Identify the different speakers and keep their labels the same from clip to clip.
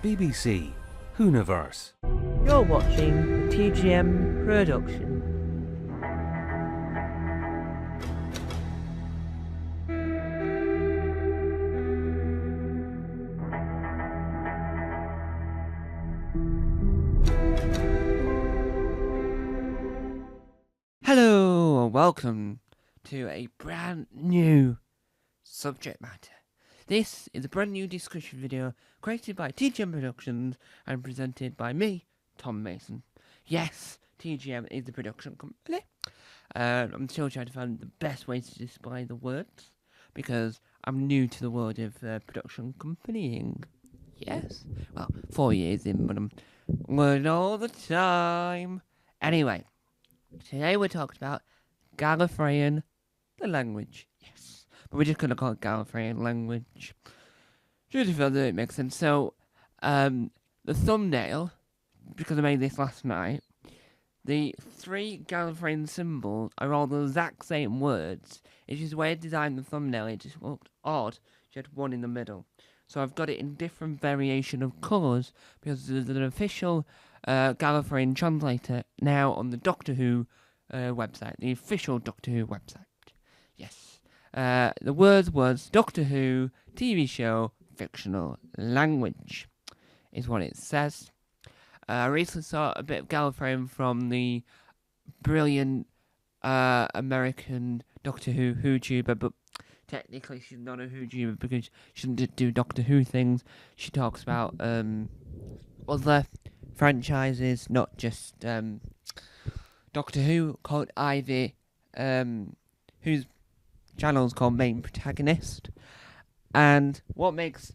Speaker 1: BBC Hooniverse.
Speaker 2: You're watching the TGM production.
Speaker 3: Hello and welcome to a brand new subject matter. This is a brand new discussion video created by TGM Productions and presented by me, Tom Mason. Yes, TGM is the production company. I'm still trying to find the best way to display the words because I'm new to the world of production companying. Yes, well, 4 years in, but I'm learning all the time. Anyway, today we're talking about Gallifreyan, the language. Yes, but we're just going to call it Gallifreyan Language. Just to feel that it makes sense. So, the thumbnail, because I made this last night, the 3 Gallifreyan symbols are all the exact same words. It's just the way I designed the thumbnail, it just looked odd. You had one in the middle. So I've got it in different variation of colours because there's an official Gallifreyan translator now on the Doctor Who website, the official Doctor Who website. Yes. The words was Doctor Who TV show fictional language is what it says. I recently saw a bit of Gallifreyan from the brilliant American Doctor Who YouTuber, but technically she's not a YouTuber because she doesn't do Doctor Who things. She talks about other franchises, not just Doctor Who, called Ivy, whose channel is called Main Protagonist. And what makes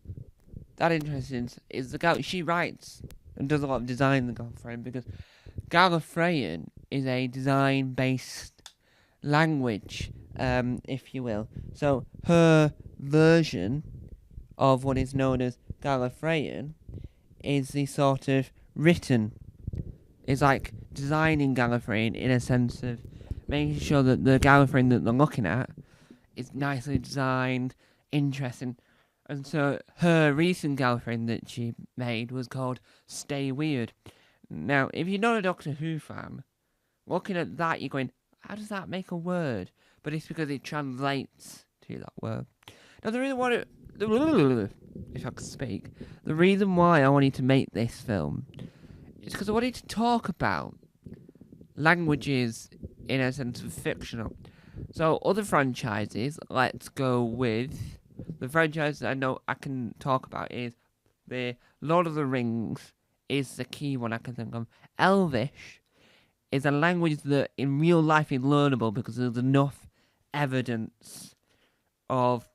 Speaker 3: that interesting is she writes and does a lot of design in the Gallifreyan because Gallifreyan is a design-based language, if you will. So her version of what is known as Gallifreyan is the sort of written. It's like designing Gallifreyan in a sense of making sure that the Gallifreyan that they're looking at is nicely designed, interesting. And so her recent Gallifreyan that she made was called Stay Weird. Now, if you're not a Doctor Who fan, looking at that, you're going, how does that make a word? But it's because it translates to that word. Now, the reason why, if I could speak, the reason why I wanted to make this film is because I wanted to talk about languages in a sense of fictional. So, other franchises, let's go with the franchise that I know I can talk about is the Lord of the Rings is the key one I can think of. Elvish is a language that in real life is learnable because there's enough evidence of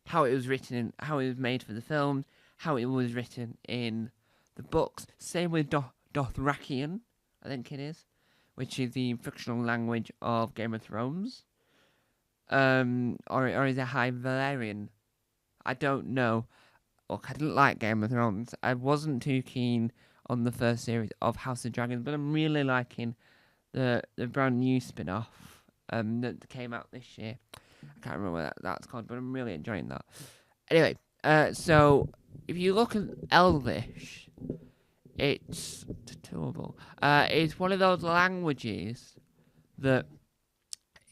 Speaker 3: how it was written, how it was made for the film, how it was written in the books. Same with Dothrakian, I think it is, which is the fictional language of Game of Thrones. Or is it High Valyrian? I don't know. Look, I didn't like Game of Thrones. I wasn't too keen on the first series of House of Dragons, but I'm really liking the brand new spin-off that came out this year. I can't remember what that's called, but I'm really enjoying that. Anyway, so if you look at Elvish, it's terrible. It's one of those languages that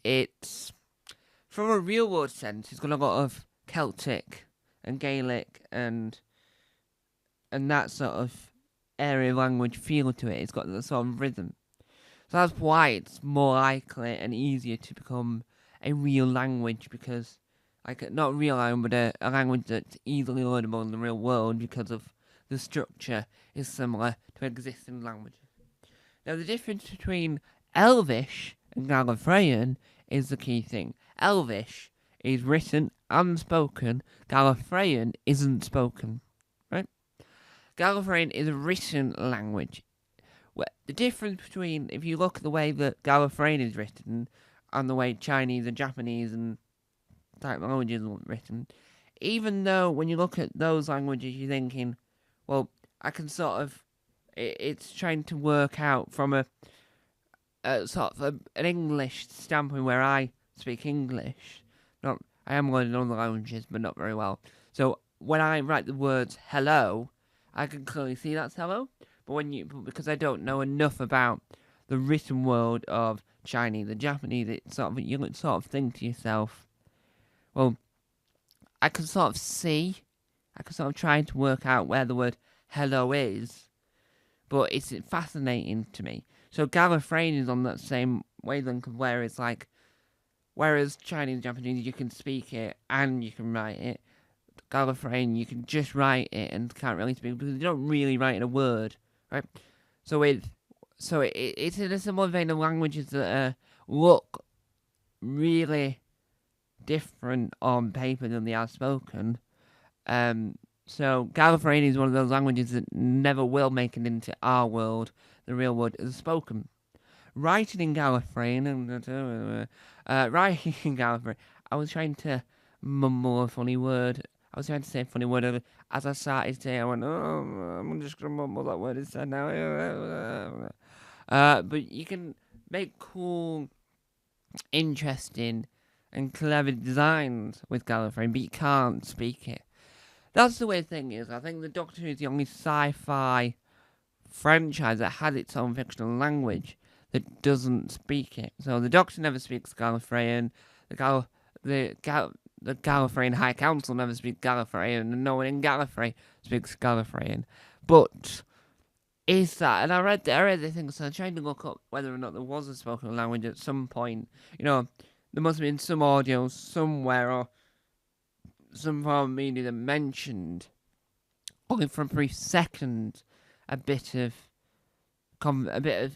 Speaker 3: it's, from a real world sense, it's got a lot of Celtic and Gaelic and that sort of area language feel to it. It's got the sort of rhythm. So that's why it's more likely and easier to become a real language because, like, not a real language, but a language that's easily learnable in the real world because of the structure is similar to existing languages. Now, the difference between Elvish and Gallifreyan is the key thing. Elvish is written and spoken. Gallifreyan isn't spoken, right? Gallifreyan is a written language. Well, the difference between, if you look at the way that Gallifreyan is written and the way Chinese and Japanese and type languages are written, even though when you look at those languages you're thinking, well, I can sort of, it's trying to work out from a sort of an English standpoint where I speak English. I am learning other languages, but not very well. So when I write the words hello, I can clearly see that's hello. But because I don't know enough about the written world of Chinese and Japanese, you can sort of think to yourself, well, I can sort of try to work out where the word hello is, but it's fascinating to me. So Gallifreyan is on that same wavelength of whereas Chinese and Japanese, you can speak it and you can write it. Gallifreyan, you can just write it and can't really speak because you don't really write in a word, right? So it's in a similar vein of languages that look really different on paper than they are spoken. So Gallifreyan is one of those languages that never will make it into our world, the real world, as spoken. Writing in Gallifreyan, I was trying to mumble a funny word. I was trying to say a funny word. As I started to say, I went, oh, I'm just going to mumble that word instead now. But you can make cool, interesting, and clever designs with Gallifreyan, but you can't speak it. That's the weird thing is, I think the Doctor is the only sci-fi franchise that has its own fictional language that doesn't speak it. So the Doctor never speaks Gallifreyan, the Gallifreyan High Council never speaks Gallifreyan, and no one in Gallifrey speaks Gallifreyan. But is that? And I read the thing, so I'm trying to look up whether or not there was a spoken language at some point. You know, there must have been some audio somewhere or some form of media that mentioned, only for a brief second, a bit of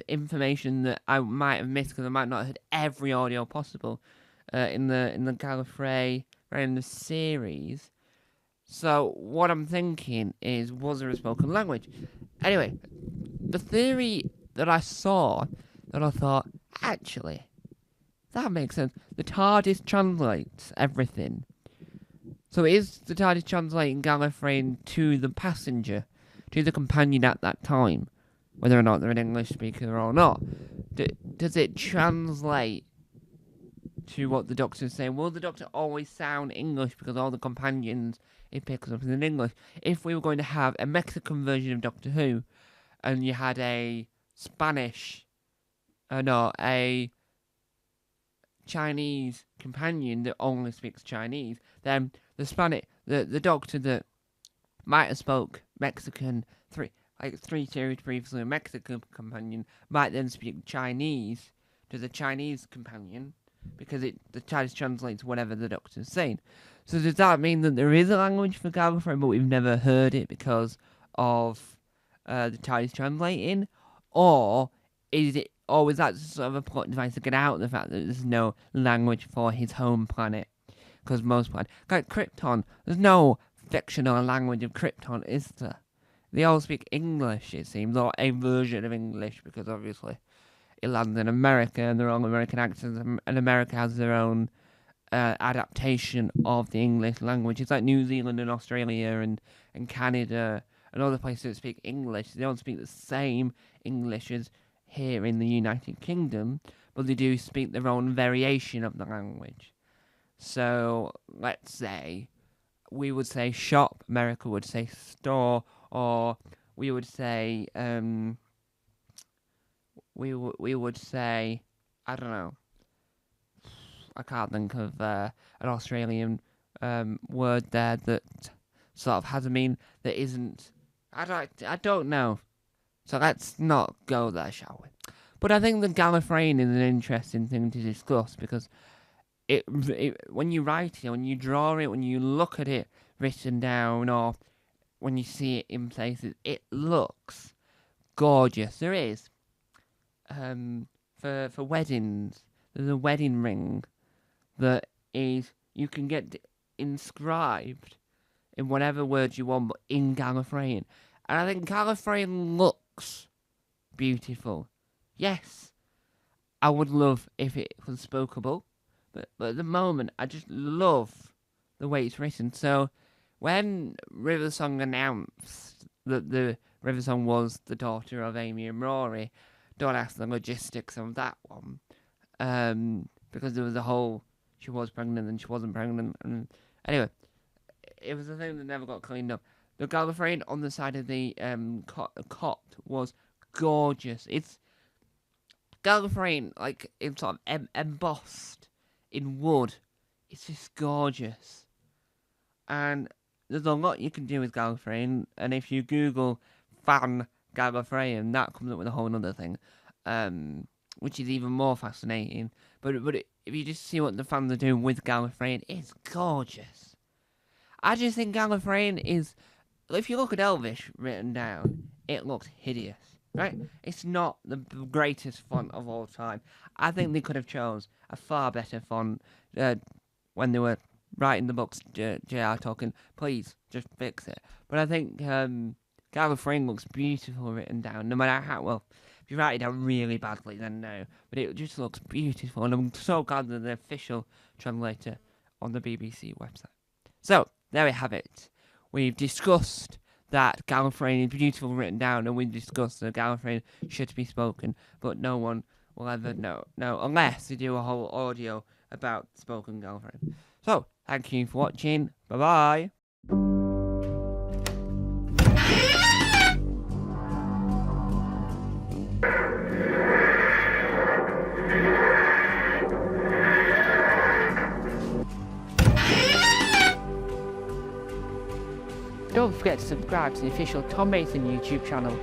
Speaker 3: information that I might have missed because I might not have heard every audio possible in the Gallifrey or in the series. So what I'm thinking is, was there a spoken language? Anyway, the theory that I saw, that I thought, actually, that makes sense. The TARDIS translates everything. So is the TARDIS translating Gallifreyan to the passenger, to the companion at that time, whether or not they're an English speaker or not? Does it translate to what the Doctor's saying? Will the Doctor always sound English because all the companions it picks up in English? If we were going to have a Mexican version of Doctor Who, and you had a a Chinese companion that only speaks Chinese, then the Doctor that might have spoke Mexican three series previously, a Mexican companion might then speak Chinese to the Chinese companion because the Chinese translates whatever the Doctor's saying. So does that mean that there is a language for Gallifreyan, but we've never heard it because of the Chinese translating, or was that sort of a plot device to get out the fact that there's no language for his home planet? Because most planets, like Krypton, there's no fictional language of Krypton, is there? They all speak English, it seems, or a version of English, because obviously it lands in America and they're all American accents, and America has their own adaptation of the English language. It's like New Zealand and Australia and Canada and other places that speak English. They don't speak the same English as here in the United Kingdom, but they do speak their own variation of the language. So, let's say, we would say shop, America would say store, or we would say, we would say, I don't know, I can't think of an Australian word there that sort of has a meaning that isn't, I don't know. So let's not go there, shall we? But I think the Gallifreyan is an interesting thing to discuss because it when you write it, when you draw it, when you look at it written down, or when you see it in places, it looks gorgeous. There is for weddings, there's a wedding ring that is you can get inscribed in whatever words you want, but in Gallifreyan. And I think Gallifreyan looks beautiful. Yes, I would love if it was spokeable, but at the moment, I just love the way it's written. So, when Riversong announced that the Riversong was the daughter of Amy and Rory, don't ask the logistics of that one, because there was a whole, she was pregnant and she wasn't pregnant, and anyway, it was a thing that never got cleaned up. The Gallifreyan on the side of the cot was gorgeous. It's Gallifreyan, like, it's sort of embossed in wood. It's just gorgeous. And there's a lot you can do with Gallifreyan, and if you Google fan Gallifreyan, that comes up with a whole other thing, which is even more fascinating. But if you just see what the fans are doing with Gallifreyan, it's gorgeous. I just think Gallifreyan is, if you look at Elvish written down, it looks hideous, right? It's not the greatest font of all time. I think they could have chose a far better font when they were writing the books. J.R. Tolkien, please just fix it. But I think Gallifreyan looks beautiful written down, no matter how well. If you write it down really badly, then no. But it just looks beautiful, and I'm so glad that the official translator on the BBC website. So there we have it. We've discussed that Gallifreyan is beautiful written down, and we've discussed that Gallifreyan should be spoken, but no one will ever know. No, unless they do a whole audio about spoken Gallifreyan. So, thank you for watching. Bye-bye. Don't forget to subscribe to the official Tom Mason YouTube channel.